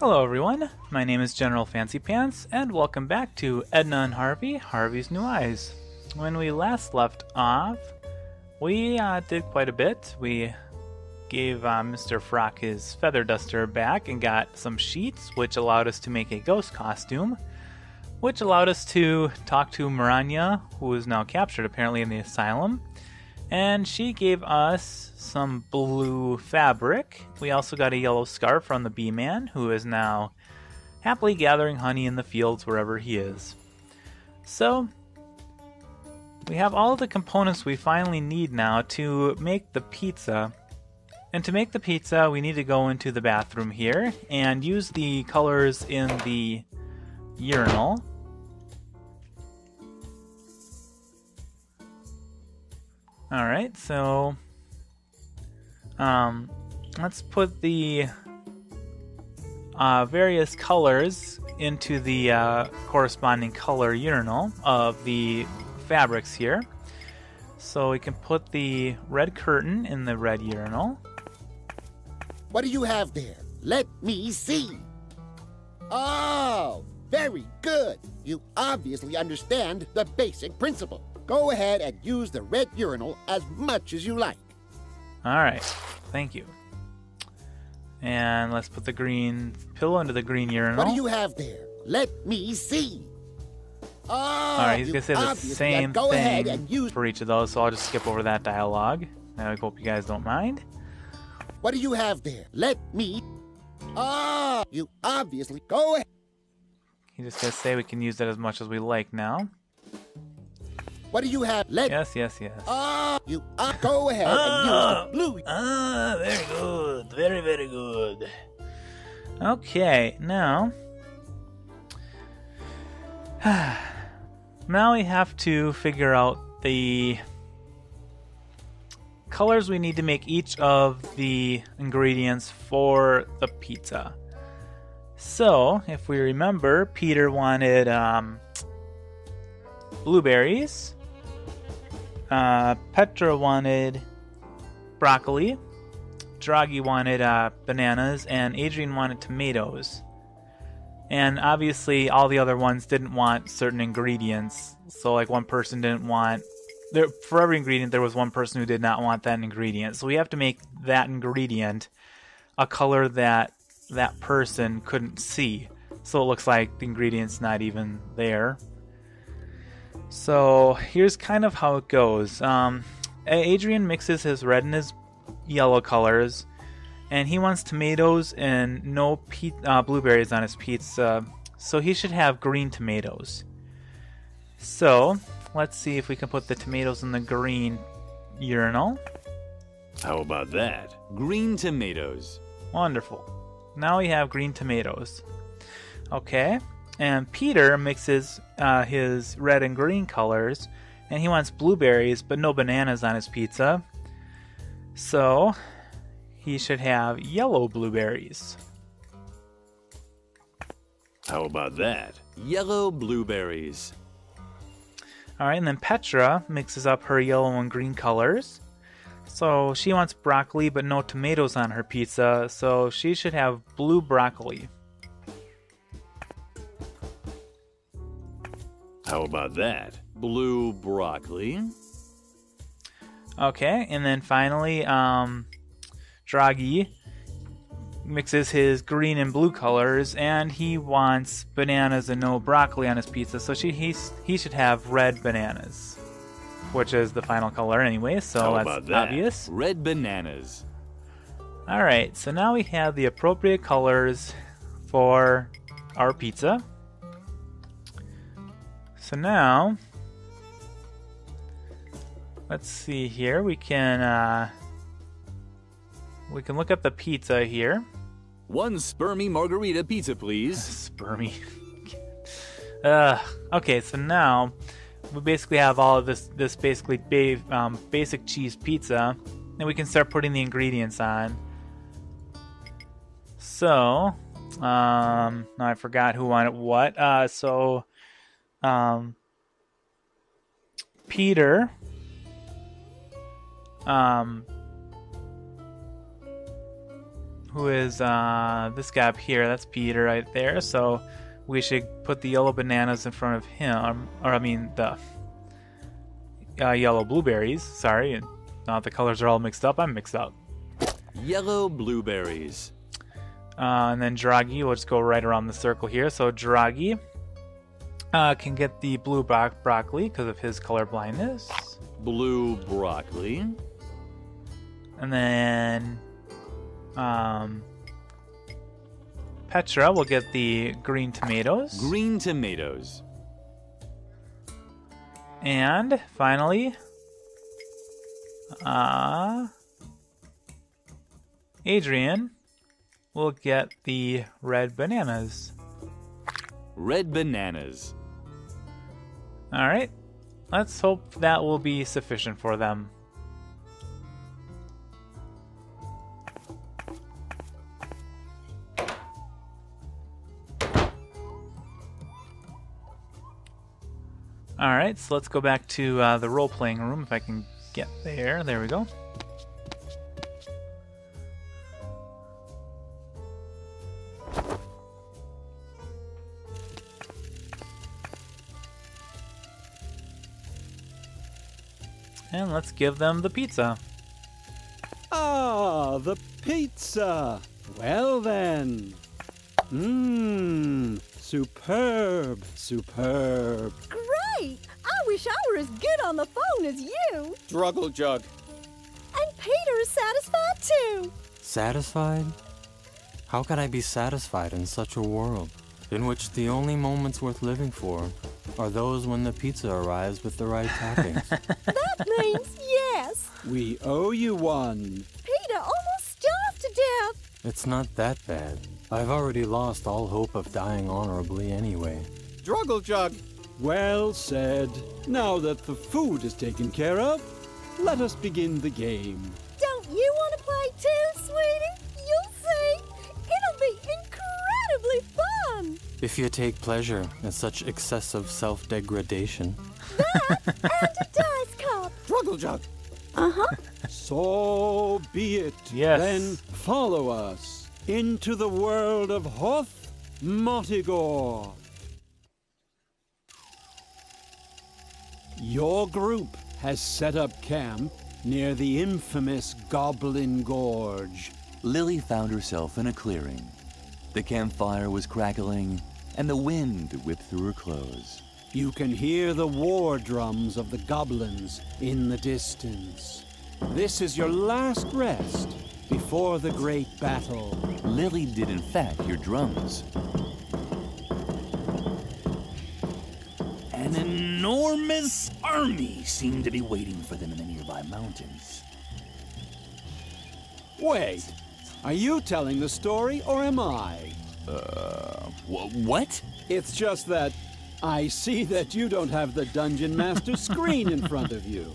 Hello everyone, my name is General Fancy Pants, and welcome back to Edna and Harvey, Harvey's New Eyes. When we last left off, we did quite a bit. We gave Mr. Frock his feather duster back and got some sheets, which allowed us to make a ghost costume, which allowed us to talk to Miranya, who is now captured apparently in the asylum. And she gave us some blue fabric. We also got a yellow scarf from the bee man, who is now happily gathering honey in the fields wherever he is. So, we have all the components we finally need now to make the pizza. And to make the pizza, we need to go into the bathroom here and use the colors in the urinal. Alright, so let's put the various colors into the corresponding color urinal of the fabrics here. So we can put the red curtain in the red urinal. What do you have there? Let me see. Oh, very good. You obviously understand the basic principle. Go ahead and use the red urinal as much as you like. Alright, thank you. And let's put the green pillow into the green urinal. What do you have there? Let me see. Oh, Alright, he's going to say the same thing for each of those, so I'll just skip over that dialogue. I hope you guys don't mind. What do you have there? Let me... Oh, you obviously... Go ahead. He's just going to say we can use that as much as we like now. What do you have? Yes. You go ahead and use the blue. Very good. Very, very good. Okay, now... now we have to figure out the colors we need to make each of the ingredients for the pizza. So, if we remember, Peter wanted blueberries. Petra wanted broccoli, Draghi wanted bananas, and Adrian wanted tomatoes. And obviously all the other ones didn't want certain ingredients. So like one person didn't want... for every ingredient there was one person who did not want that ingredient. So we have to make that ingredient a color that that person couldn't see. So it looks like the ingredient's not even there. So here's kind of how it goes. Adrian mixes his red and his yellow colors, and he wants tomatoes and no blueberries on his pizza, so he should have green tomatoes. So let's see if we can put the tomatoes in the green urinal. How about that? Green tomatoes. Wonderful. Now we have green tomatoes. Okay. And Peter mixes his red and green colors, and he wants blueberries but no bananas on his pizza. So he should have yellow blueberries. How about that? Yellow blueberries. Alright, and then Petra mixes up her yellow and green colors. So she wants broccoli but no tomatoes on her pizza, so she should have blue broccoli. How about that? Blue broccoli. Okay, and then finally, Draghi mixes his green and blue colors, and he wants bananas and no broccoli on his pizza, so he should have red bananas, which is the final color anyway, so that's obvious. Red bananas. Alright, so now we have the appropriate colors for our pizza. So now, let's see here. We can look at the pizza here. One spermy margarita pizza, please. Spermy. Okay, so now we basically have all of this basically basic cheese pizza, and we can start putting the ingredients on. So, now I forgot who wanted what. Peter who is this guy up here. That's Peter right there. So we should put the yellow bananas in front of him, or I mean the yellow blueberries. Sorry, and now the colors are all mixed up. I'm mixed up. Yellow blueberries. And then Draghi, we'll just go right around the circle here. So Draghi can get the blue broccoli because of his color blindness. Blue broccoli. And then Petra will get the green tomatoes. Green tomatoes. And finally, Adrian will get the red bananas. Red bananas. All right, let's hope that will be sufficient for them. All right, so let's go back to the role-playing room if I can get there. There we go. And let's give them the pizza. Ah, the pizza. Well then. Superb, superb. Great! I wish I were as good on the phone as you. Struggle jug. And Peter is satisfied too. Satisfied? How could I be satisfied in such a world, in which the only moments worth living for are those when the pizza arrives with the right toppings? That means yes. We owe you one. Peter almost starved to death. It's not that bad. I've already lost all hope of dying honorably anyway. Struggle jug. Well said. Now that the food is taken care of, let us begin the game. Don't you want to play too, sweetie? You'll see. It'll be incredibly fun. If you take pleasure in such excessive self-degradation. That and a dice cup. Struggle jug. Uh-huh. So be it. Yes. Then follow us into the world of Hoth Motigor. Your group has set up camp near the infamous Goblin Gorge. Lily found herself in a clearing. The campfire was crackling, and the wind whipped through her clothes. You can hear the war drums of the goblins in the distance. This is your last rest before the great battle. Lily did in fact hear drums. An enormous army seemed to be waiting for them in the nearby mountains. Wait, are you telling the story or am I? What? It's just that I see that you don't have the Dungeon Master screen in front of you.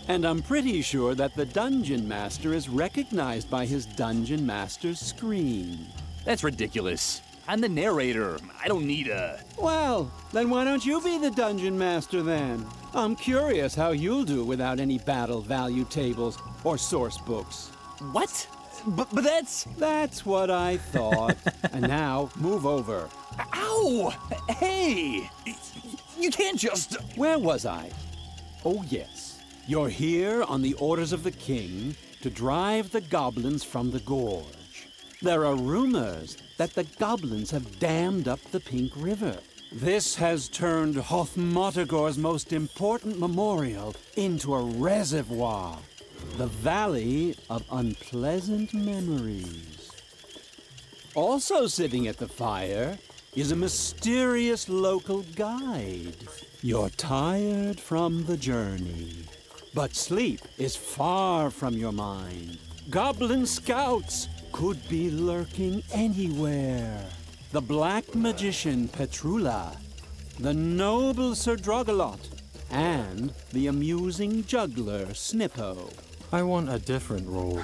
And I'm pretty sure that the Dungeon Master is recognized by his Dungeon Master's screen. That's ridiculous. I'm the narrator. I don't need a... Well, then why don't you be the Dungeon Master then? I'm curious how you'll do without any battle value tables or source books. What? But that's... That's what I thought. And now, move over. Ow! Hey! You can't just... Where was I? Oh, yes. You're here on the orders of the king to drive the goblins from the gorge. There are rumors that the goblins have dammed up the Pink River. This has turned Hoth Motigor's most important memorial into a reservoir, the Valley of Unpleasant Memories. Also sitting at the fire is a mysterious local guide. You're tired from the journey, but sleep is far from your mind. Goblin scouts could be lurking anywhere. The black magician Petrula, the noble Sir Drogalot, and the amusing juggler Snippo I want a different role.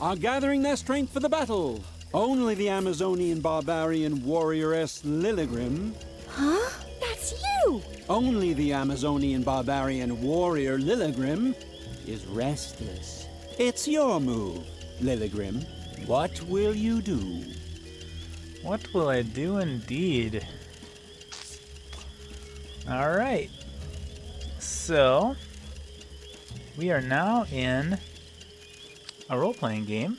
are gathering their strength for the battle. Only the Amazonian barbarian warrioress Lilligrim. Huh? That's you! Only the Amazonian barbarian warrior Lilligrim is restless. It's your move, Lilligrim. What will you do? What will I do indeed? Alright. So, we are now in a role-playing game.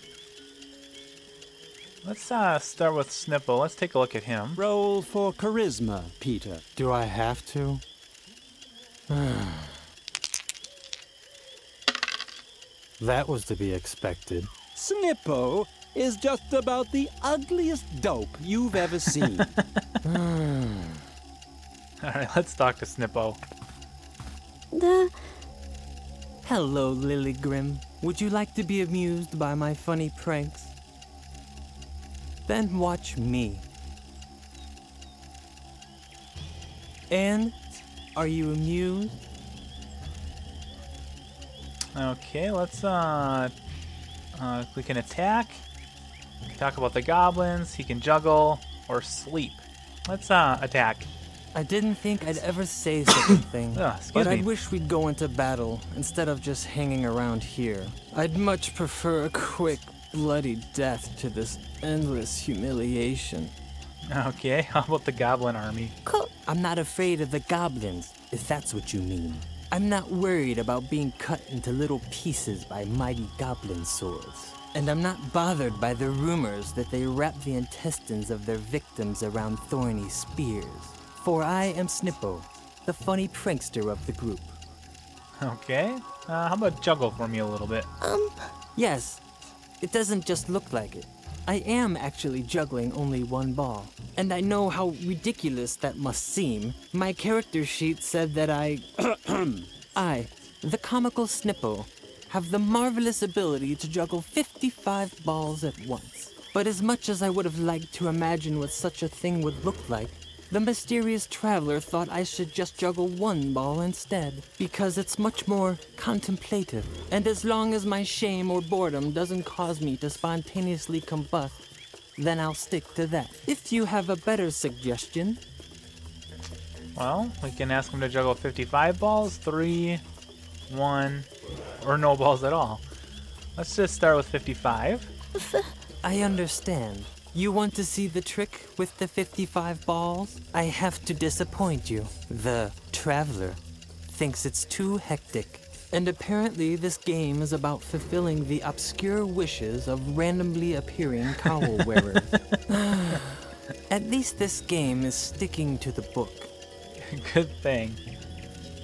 Let's start with Snippo. Let's take a look at him. Roll for charisma, Peter. Do I have to? That was to be expected. Snippo is just about the ugliest dope you've ever seen. Alright, let's talk to Snippo. Hello, Lily Grim. Would you like to be amused by my funny pranks? Then watch me. And are you amused? Okay, let's we can attack. We can talk about the goblins. He can juggle or sleep. Let's attack. I didn't think I'd ever say such a thing. Excuse but me. I wish we'd go into battle instead of just hanging around here. I'd much prefer a quick, bloody death to this endless humiliation. Okay, how about the goblin army? I'm not afraid of the goblins, if that's what you mean. I'm not worried about being cut into little pieces by mighty goblin swords. And I'm not bothered by the rumors that they wrap the intestines of their victims around thorny spears. For I am Snippo, the funny prankster of the group. Okay, how about juggle for me a little bit? Yes, it doesn't just look like it. I am actually juggling only one ball. And I know how ridiculous that must seem. My character sheet said that I, the comical Snippo, have the marvelous ability to juggle 55 balls at once. But as much as I would have liked to imagine what such a thing would look like, the mysterious traveler thought I should just juggle one ball instead, because it's much more contemplative. And as long as my shame or boredom doesn't cause me to spontaneously combust, then I'll stick to that. If you have a better suggestion. Well, we can ask him to juggle 55 balls, 3, 1, or no balls at all. Let's just start with 55. I understand. You want to see the trick with the 55 balls? I have to disappoint you. The traveler thinks it's too hectic. And apparently this game is about fulfilling the obscure wishes of randomly appearing cowl wearers. At least this game is sticking to the book. Good thing.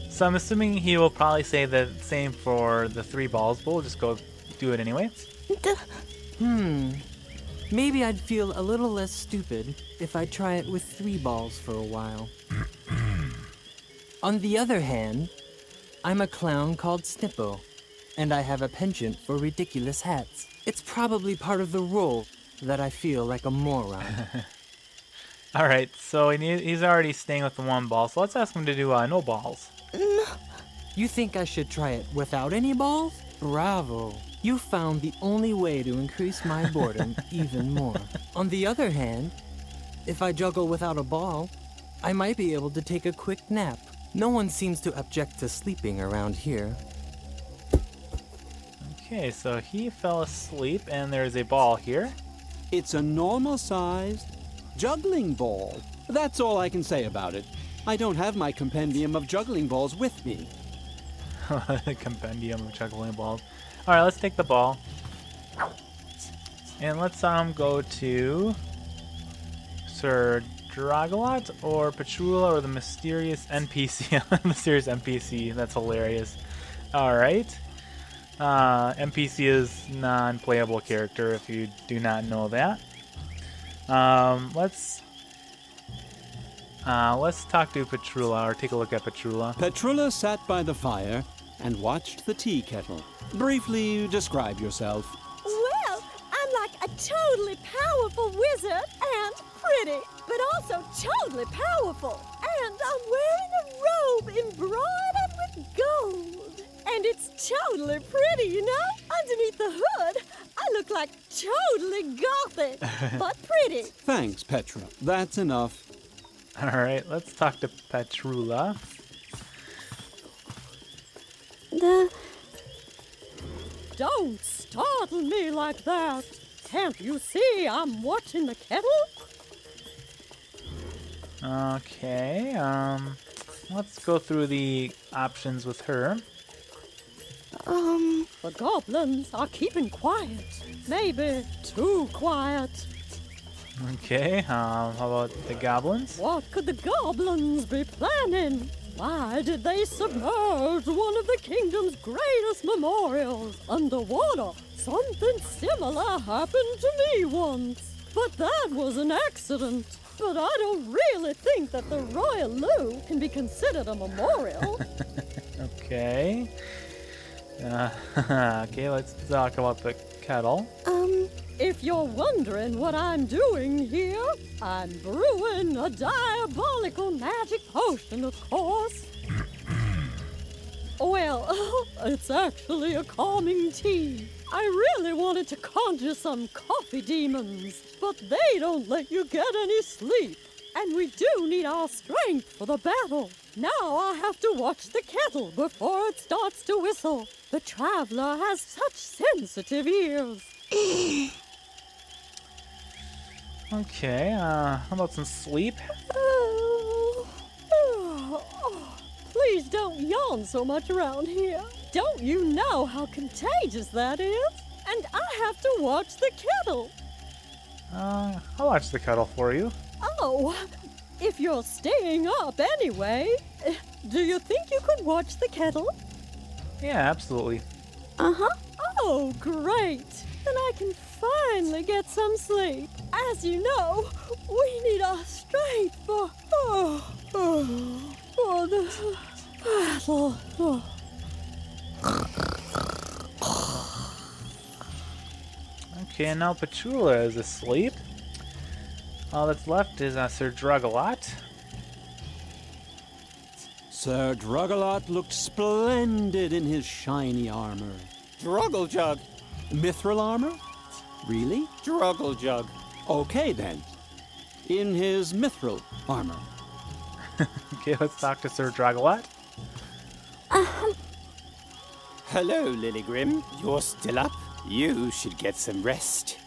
So I'm assuming he will probably say the same for the 3 balls, but we'll just go do it anyway. Maybe I'd feel a little less stupid if I try it with 3 balls for a while. On the other hand, I'm a clown called Snippo, and I have a penchant for ridiculous hats. It's probably part of the role that I feel like a moron. Alright, so he's already staying with the 1 ball, so let's ask him to do no balls. You think I should try it without any balls? Bravo. You found the only way to increase my boredom even more. On the other hand, if I juggle without a ball, I might be able to take a quick nap. No one seems to object to sleeping around here. Okay, so he fell asleep, and there's a ball here. It's a normal-sized juggling ball. That's all I can say about it. I don't have my compendium of juggling balls with me. The compendium of juggling balls. Alright, let's take the ball. And let's go to Sir Dragalot or Petrula or the mysterious NPC. Mysterious NPC, that's hilarious. Alright. NPC is non-playable character if you do not know that. Let's talk to Petrula, or take a look at Petrula. Petrula sat by the fire and watched the tea kettle. Briefly describe yourself. Well, I'm like a totally powerful wizard and pretty, but also totally powerful. And I'm wearing a robe embroidered with gold. And it's totally pretty, you know? Underneath the hood, I look like totally gothic, but pretty. Thanks, Petra. That's enough. Alright, let's talk to Petrula. Don't startle me like that. Can't you see I'm watching the kettle? Okay, let's go through the options with her. The goblins are keeping quiet. Maybe too quiet. Okay, how about the goblins? What could the goblins be planning? Why did they submerge one of the kingdom's greatest memorials underwater? Something similar happened to me once. But that was an accident. But I don't really think that the Royal Loo can be considered a memorial. Okay. Okay, let's talk about the kettle. If you're wondering what I'm doing here, I'm brewing a diabolical magic potion, of course. Well, it's actually a calming tea. I really wanted to conjure some coffee demons, but they don't let you get any sleep. And we do need our strength for the battle. Now I have to watch the kettle before it starts to whistle. The traveler has such sensitive ears. Okay, how about some sleep? Please don't yawn so much around here. Don't you know how contagious that is? And I have to watch the kettle. I'll watch the kettle for you. Oh, if you're staying up anyway, do you think you could watch the kettle? Yeah, absolutely. Uh-huh. Oh, great. Then I can finally get some sleep. As you know, we need our strength for the battle. Okay, now Petula is asleep. All that's left is Sir Drugalot. Sir Drugalot looked splendid in his shiny armor. Druggle-jug. Mithril armor? Really? Druggle-jug. Okay, then. In his mithril armor. Okay, let's talk to Sir Drugalot. Hello, Lilygrim. You're still up? You should get some rest.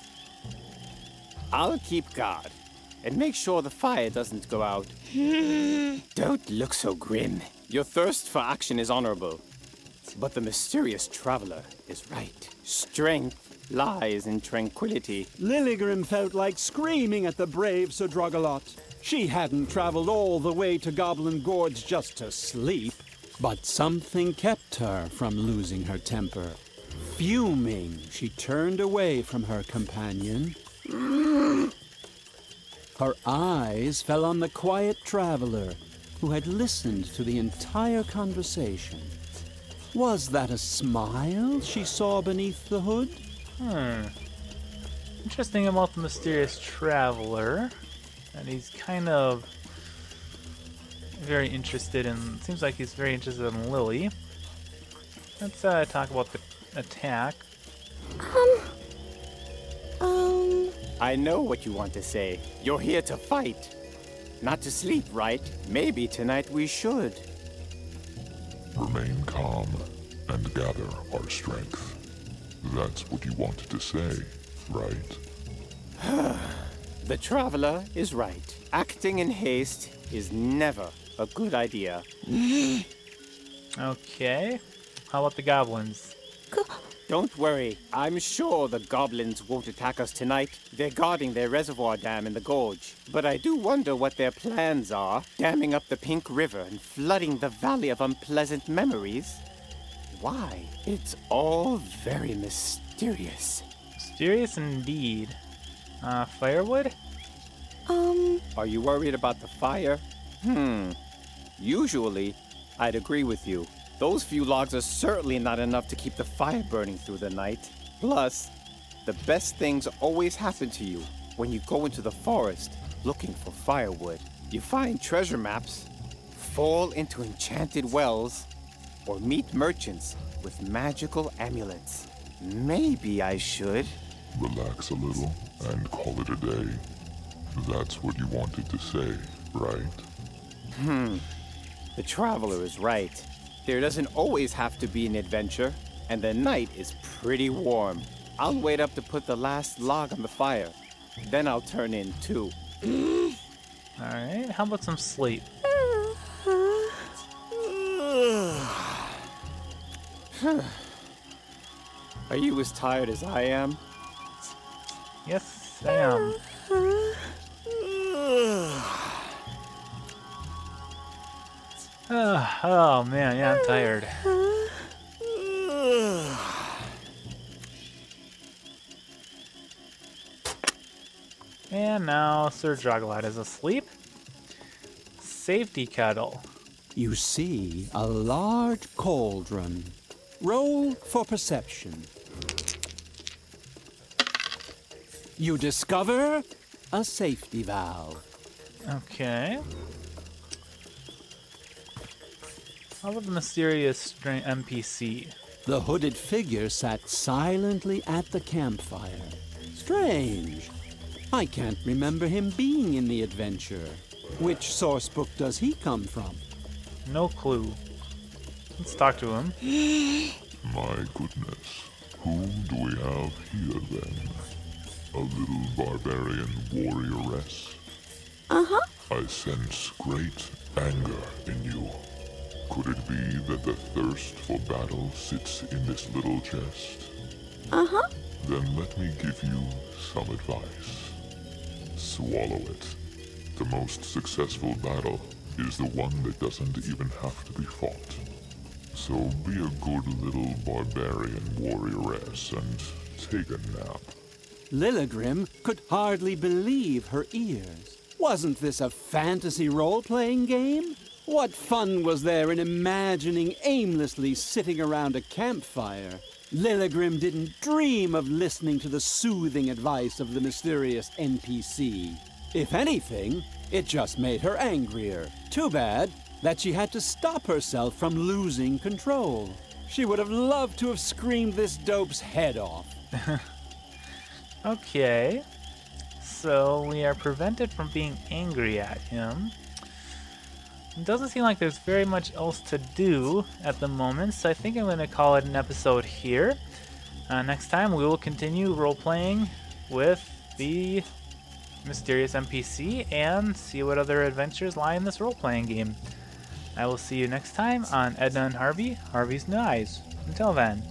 I'll keep guard and make sure the fire doesn't go out. Don't look so grim. Your thirst for action is honorable. But the mysterious traveler is right. Strength lies in tranquility. Lilygrim felt like screaming at the brave Sir Drugalot. She hadn't traveled all the way to Goblin Gorge just to sleep. But something kept her from losing her temper. Fuming, she turned away from her companion. Her eyes fell on the quiet traveler who had listened to the entire conversation. Was that a smile she saw beneath the hood? Interesting about the mysterious traveler. And he's kind of very interested in... Seems like he's very interested in Lily. Let's talk about the attack. I know what you want to say. You're here to fight, not to sleep, right? Maybe tonight we should. Remain calm and gather our strength. That's what you wanted to say, right? The traveler is right. Acting in haste is never a good idea. Okay. How about the goblins? Don't worry. I'm sure the goblins won't attack us tonight. They're guarding their reservoir dam in the gorge. But I do wonder what their plans are. Damming up the Pink River and flooding the Valley of Unpleasant Memories. Why? It's all very mysterious. Mysterious indeed. Firewood? Are you worried about the fire? Usually, I'd agree with you. Those few logs are certainly not enough to keep the fire burning through the night. Plus, the best things always happen to you when you go into the forest looking for firewood. You find treasure maps, fall into enchanted wells, or meet merchants with magical amulets. Maybe I should. Relax a little and call it a day. That's what you wanted to say, right? The traveler is right. There doesn't always have to be an adventure, and the night is pretty warm. I'll wait up to put the last log on the fire. Then I'll turn in too. Alright, how about some sleep? Are you as tired as I am? Yes, I am. Oh man, yeah, I'm tired. And now Sir Joglad is asleep. Safety kettle. You see a large cauldron. Roll for perception. You discover a safety valve. Okay. How about the mysterious NPC? The hooded figure sat silently at the campfire. Strange. I can't remember him being in the adventure. Which source book does he come from? No clue. Let's talk to him. My goodness. Who do we have here then? A little barbarian warrioress? Uh-huh. I sense great anger in you. Could it be that the thirst for battle sits in this little chest? Uh-huh. Then let me give you some advice. Swallow it. The most successful battle is the one that doesn't even have to be fought. So be a good little barbarian warrioress and take a nap. Lilligrim could hardly believe her ears. Wasn't this a fantasy role-playing game? What fun was there in imagining aimlessly sitting around a campfire? Lilligrim didn't dream of listening to the soothing advice of the mysterious NPC. If anything, it just made her angrier. Too bad that she had to stop herself from losing control. She would have loved to have screamed this dope's head off. Okay. So we are prevented from being angry at him. It doesn't seem like there's very much else to do at the moment, so I think I'm going to call it an episode here. Next time we will continue role-playing with the mysterious NPC and see what other adventures lie in this role-playing game. I will see you next time on Edna and Harvey, Harvey's New Eyes. Until then.